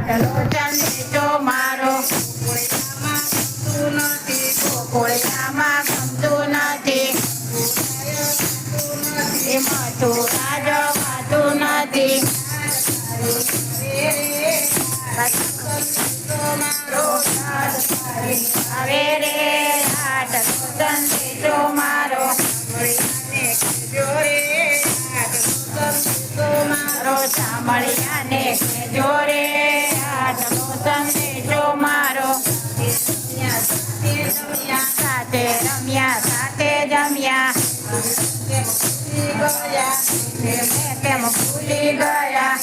આટલો સંદેશો મારો ગોકુળિયામાં ગમતું નથી એ મથુરા જવાતું નથી હવે રે આટલો સંદેશો મારો મારો સાંભળ્યાને કહેજો રે આટલો સંદેશો મારો સાથે રમ્યા સાથે જમ્યા કેમ ભૂલી ગયા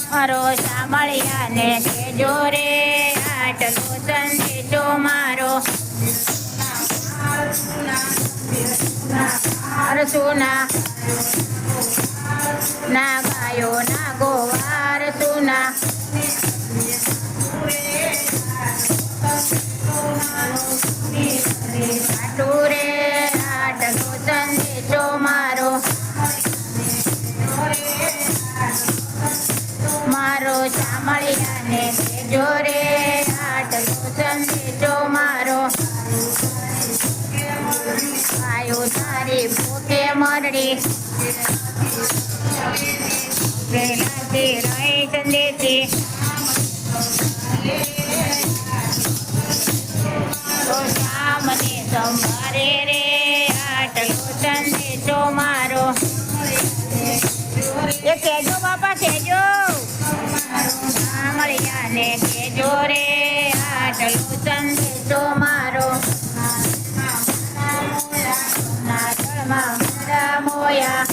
મારો સાંભળ્યા ને કહેજો રે આટલો સંદેશો મારો સુના ના ગાયો ના ગોવાર સુના આટલું રે આટલો સંદેશો મારો મારો સાંભળ્યા ને કહેજો રે આટલો સંદેશો મારો આયો તારી ભૂખે મરડી પ્રેરણાથી રહી સંદેશી તો સામને સંભારે રે આટલો સંદેશો મારો એ કહેજો બાપા કહેજો સાંભળ્યા ને કહેજો રે આટલો સંદેશો મારો નાગળમાં મોયા